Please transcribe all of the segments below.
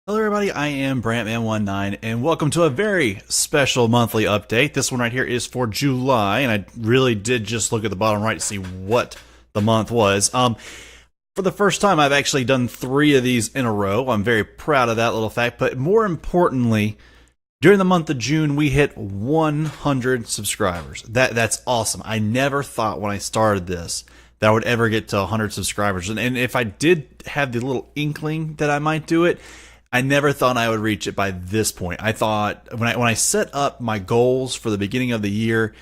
Hello everybody, I am Brantman19 and welcome to a very special monthly update. This one right here is for July, and I really did just look at the bottom right to see what the month was. For the first time, I've actually done 3 of these in a row. I'm very proud of that little fact, but more importantly, during the month of June, we hit 100 subscribers. That's awesome. I never thought when I started this that I would ever get to 100 subscribers. And if I did have the little inkling that I might do it, I never thought I would reach it by this point. I thought when I set up my goals for the beginning of the year,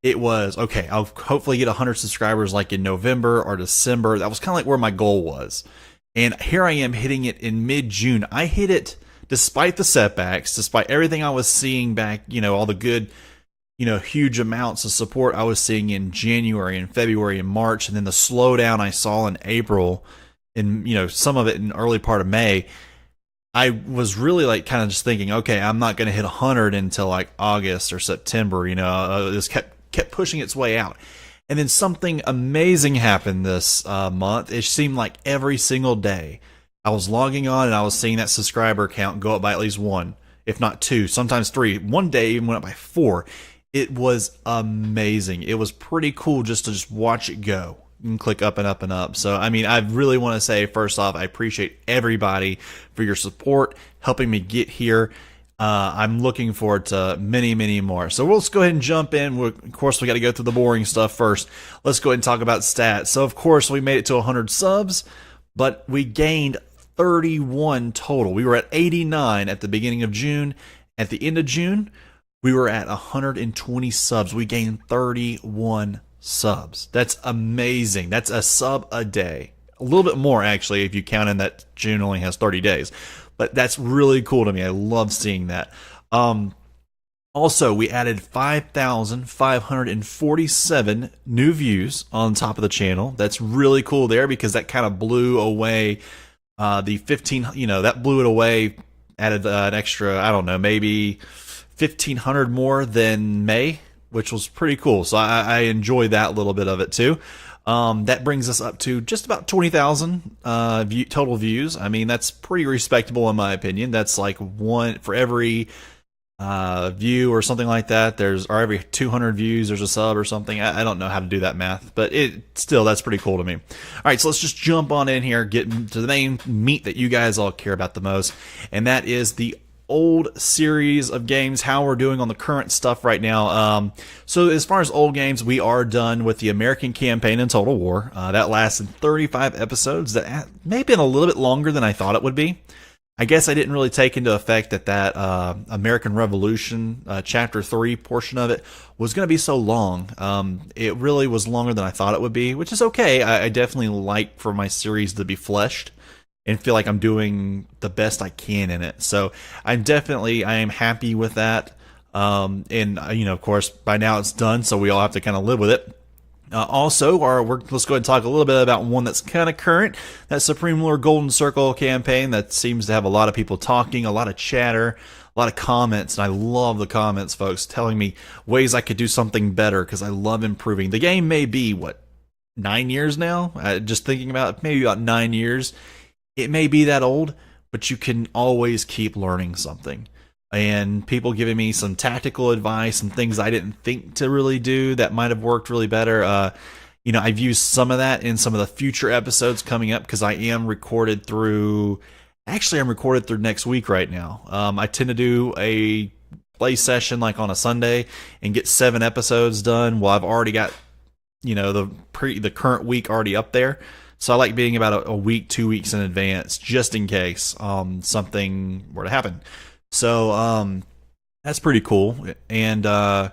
it was, okay, I'll hopefully get 100 subscribers like in November or December. That was kind of like where my goal was. And here I am hitting it in mid-June. I hit it despite the setbacks, despite everything I was seeing back, all the good, huge amounts of support I was seeing in January and February and March, and then the slowdown I saw in April and, some of it in early part of May. I was really kind of just thinking, okay, I'm not going to hit 100 until like August or September. This kept pushing its way out. And then something amazing happened this month. It seemed like every single day I was logging on and I was seeing that subscriber count go up by at least 1, if not 2, sometimes 3. One day even went up by 4. It was amazing. It was pretty cool just to watch it go and click up and up and up. So, I really want to say, first off, I appreciate everybody for your support, helping me get here. I'm looking forward to many, many more. So let's go ahead and jump in. Of course, we got to go through the boring stuff first. Let's go ahead and talk about stats. So, of course, we made it to 100 subs, but we gained 31 total. We were at 89 at the beginning of June. At the end of June, we were at 120 subs. We gained 31 subs. That's amazing. That's a sub a day. A little bit more, actually, if you count in that June only has 30 days. But that's really cool to me. I love seeing that. Also, we added 5,547 new views on top of the channel. That's really cool there because that kind of blew away the 15, that blew it away, added an extra, I don't know, maybe 1,500 more than May, which was pretty cool. So I enjoyed that little bit of it too. That brings us up to just about 20,000 total views. That's pretty respectable in my opinion. That's like one for every view or something like that. Or every 200 views, there's a sub or something. I don't know how to do that math, but that's pretty cool to me. All right, so let's just jump on in here, get to the main meat that you guys all care about the most, and that is the old series of games, how we're doing on the current stuff right now. So as far as old games, we are done with the American campaign in Total War. That lasted 35 episodes. That may have been a little bit longer than I thought it would be. I guess I didn't really take into effect that American Revolution Chapter 3 portion of it was going to be so long. It really was longer than I thought it would be, which is okay. I definitely like for my series to be fleshed and feel like I'm doing the best I can in it. So I am happy with that. And of course, by now it's done, so we all have to kind of live with it. Let's go ahead and talk a little bit about one that's kind of current, that Supreme Lord Golden Circle campaign that seems to have a lot of people talking, a lot of chatter, a lot of comments, and I love the comments, folks, telling me ways I could do something better because I love improving. The game may be, 9 years now? Just thinking about it, maybe about 9 years. It may be that old, but you can always keep learning something. And people giving me some tactical advice and things I didn't think to really do that might have worked really better. I've used some of that in some of the future episodes coming up because I'm recorded through next week right now. I tend to do a play session like on a Sunday and get 7 episodes done. Well, I've already got, the current week already up there. So I like being about a week, 2 weeks in advance, just in case something were to happen. So that's pretty cool. And I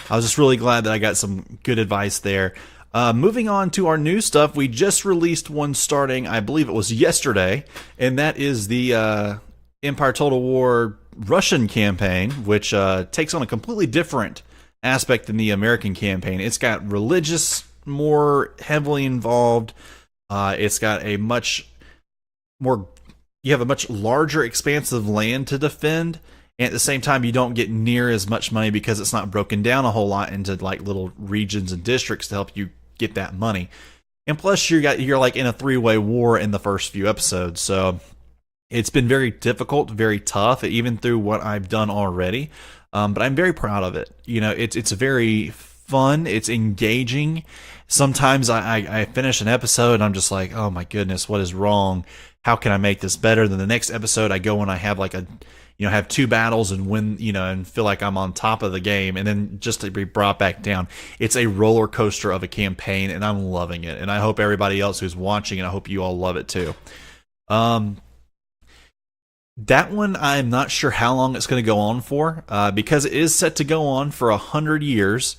was just really glad that I got some good advice there. Moving on to our new stuff, we just released one starting, I believe it was yesterday, and that is the Empire Total War Russian campaign, which takes on a completely different aspect than the American campaign. It's got religious more heavily involved. It's got a much more, you have a much larger expanse of land to defend, and at the same time you don't get near as much money because it's not broken down a whole lot into like little regions and districts to help you get that money. And plus you're like in a 3-way war in the first few episodes, so It's been very difficult, very tough, even through what I've done already. But I'm very proud of it. You know, it's very fun. It's engaging. Sometimes I finish an episode and I'm just like, oh my goodness, what is wrong? How can I make this better? Then the next episode I go and I have like a, you know, have two battles and win, you know, and feel like I'm on top of the game, and then just to be brought back down. It's a roller coaster of a campaign, and I'm loving it. And I hope everybody else who's watching, and I hope you all love it too. Um, that one, I'm not sure how long it's going to go on for, because it is set to go on for 100 years.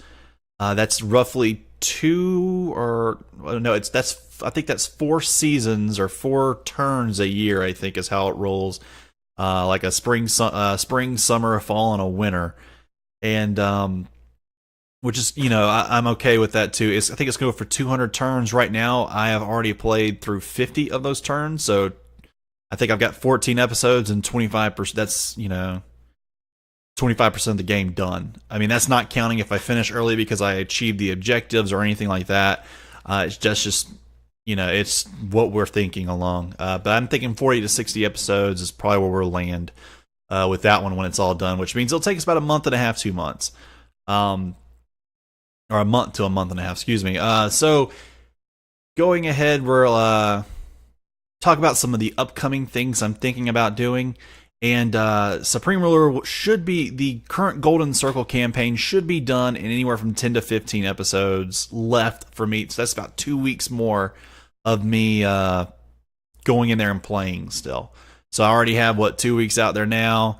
That's roughly two or no, that's I think that's 4 seasons or 4 turns a year. I think is how it rolls. Like a spring, summer, a fall, and a winter, and which is, you know, I'm okay with that too. I think it's going for 200 turns right now. I have already played through 50 of those turns, so I think I've got 14 episodes and 25%. That's, you know, 25% of the game done. I mean, that's not counting if I finish early because I achieved the objectives or anything like that. It's just you know, it's what we're thinking along. But I'm thinking 40 to 60 episodes is probably where we'll land with that one when it's all done, which means it'll take us about a month and a half, 2 months. Or a month to a month and a half, excuse me. So going ahead, we'll talk about some of the upcoming things I'm thinking about doing. And Supreme Ruler should be, the current Golden Circle campaign should be done in anywhere from 10 to 15 episodes left for me. So that's about 2 weeks more of me going in there and playing still. So I already have, 2 weeks out there now.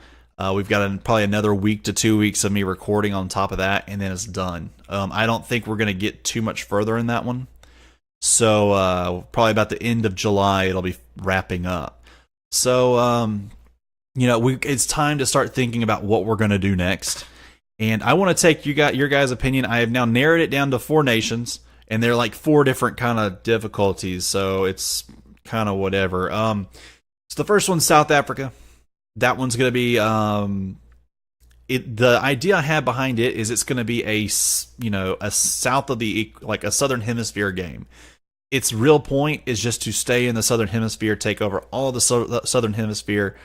We've got probably another week to 2 weeks of me recording on top of that, and then it's done. I don't think we're going to get too much further in that one. So probably about the end of July, it'll be wrapping up. So, you know, it's time to start thinking about what we're going to do next. And I want to take your guys' opinion. I have now narrowed it down to 4 nations, and they're like 4 different kind of difficulties. So it's kind of whatever. So the first one's South Africa. That one's going to be, the idea I have behind it is it's going to be a south of like a Southern Hemisphere game. Its real point is just to stay in the Southern Hemisphere, take over all of the Southern Hemisphere,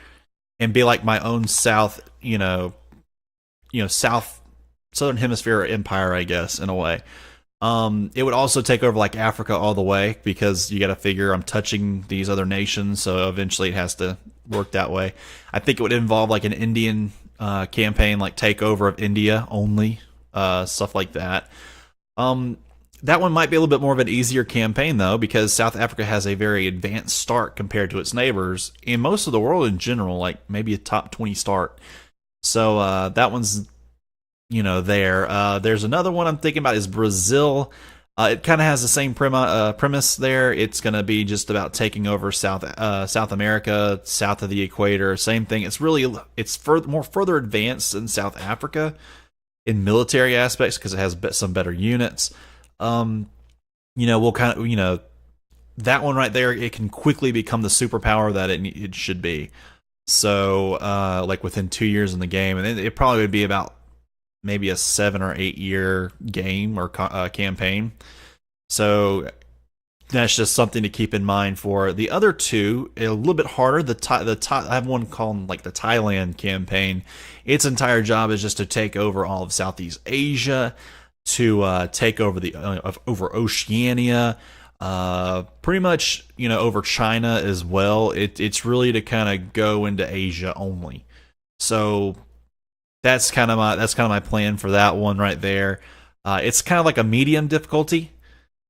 and be like my own South, Southern Hemisphere empire, I guess, in a way. It would also take over like Africa all the way, because you got to figure I'm touching these other nations, so eventually it has to work that way. I think it would involve like an Indian campaign, like takeover of India only, stuff like that. That one might be a little bit more of an easier campaign though, because South Africa has a very advanced start compared to its neighbors, and most of the world in general, like maybe a top 20 start. So that one's, there. There's another one I'm thinking about is Brazil. It kind of has the same premise there. It's going to be just about taking over South America, south of the equator. Same thing. It's more further advanced than South Africa in military aspects because it has some better units. We'll kind of, that one right there, it can quickly become the superpower that it should be. So, like within 2 years in the game, and it probably would be about maybe a 7 or 8 year game or campaign. So that's just something to keep in mind for the other two. A little bit harder. I have one called like the Thailand campaign. Its entire job is just to take over all of Southeast Asia, to take over over Oceania, pretty much over China as well. It's really to kind of go into Asia only. So that's kind of my plan for that one right there. It's kind of like a medium difficulty.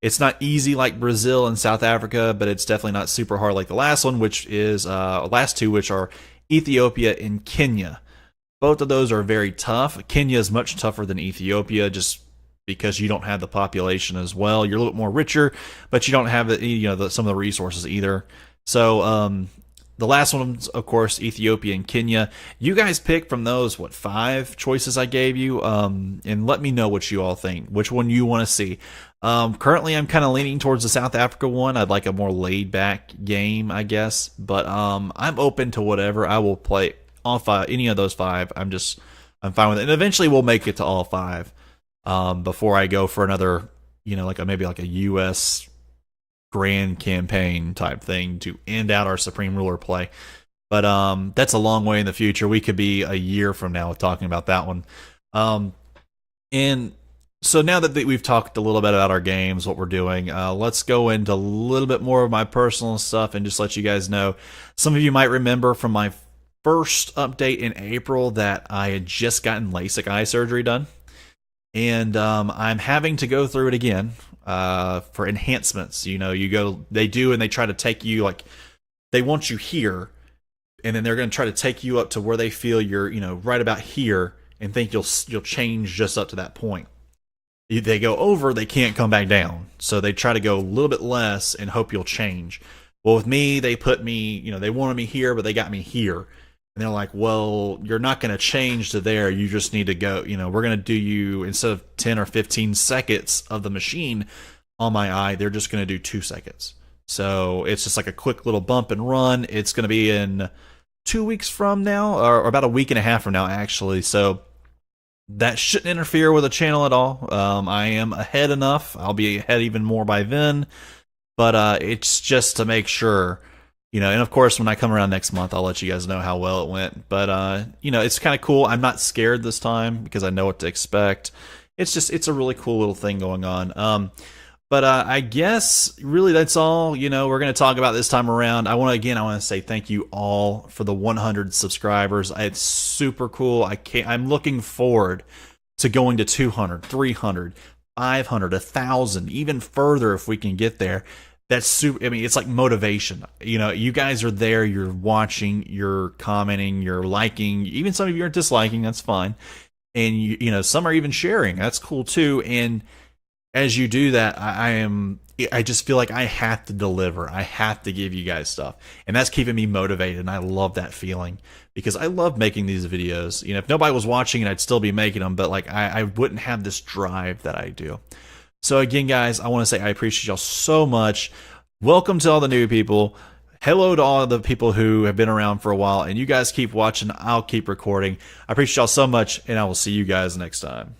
It's not easy like Brazil and South Africa, but it's definitely not super hard like the last one, which is last two, which are Ethiopia and Kenya. Both of those are very tough. Kenya is much tougher than Ethiopia, just because you don't have the population as well. You're a little bit more richer, but you don't have some of the resources either. So the last one, of course, Ethiopia and Kenya. You guys pick from those 5 choices I gave you, and let me know what you all think, which one you want to see. Currently, I'm kind of leaning towards the South Africa one. I'd like a more laid back game, I guess, but I'm open to whatever. I will play all 5, any of those 5. I'm fine with it, and eventually we'll make it to all 5. Before I go for another, maybe a U.S. grand campaign type thing to end out our Supreme Ruler play. But that's a long way in the future. We could be a year from now talking about that one. Um, and so now that we've talked a little bit about our games, what we're doing, let's go into a little bit more of my personal stuff and just let you guys know. Some of you might remember from my first update in April that I had just gotten LASIK eye surgery done. And I'm having to go through it again for enhancements. You know, they do, and they try to take you, like, they want you here, and then they're going to try to take you up to where they feel you're, right about here, and think you'll change just up to that point. They go over, they can't come back down, so they try to go a little bit less and hope you'll change. Well, with me, they put me, they wanted me here, but they got me here. And they're like, well, you're not going to change to there. You just need to go, we're going to do you, instead of 10 or 15 seconds of the machine on my eye, they're just going to do 2 seconds. So it's just like a quick little bump and run. It's going to be in 2 weeks from now, or about a week and a half from now, actually. So that shouldn't interfere with the channel at all. I am ahead enough. I'll be ahead even more by then. But it's just to make sure, and of course, when I come around next month, I'll let you guys know how well it went. But, it's kind of cool. I'm not scared this time because I know what to expect. It's a really cool little thing going on. But I guess really that's all, we're going to talk about this time around. I want to say thank you all for the 100 subscribers. It's super cool. I'm looking forward to going to 200, 300, 500, 1,000, even further if we can get there. That's super. I mean, it's like motivation. You guys are there. You're watching. You're commenting. You're liking. Even some of you are disliking. That's fine. And some are even sharing. That's cool too. And as you do that, I just feel like I have to deliver. I have to give you guys stuff, and that's keeping me motivated. And I love that feeling because I love making these videos. If nobody was watching it, I'd still be making them, but like I wouldn't have this drive that I do. So again, guys, I want to say I appreciate y'all so much. Welcome to all the new people. Hello to all the people who have been around for a while, and you guys keep watching. I'll keep recording. I appreciate y'all so much, and I will see you guys next time.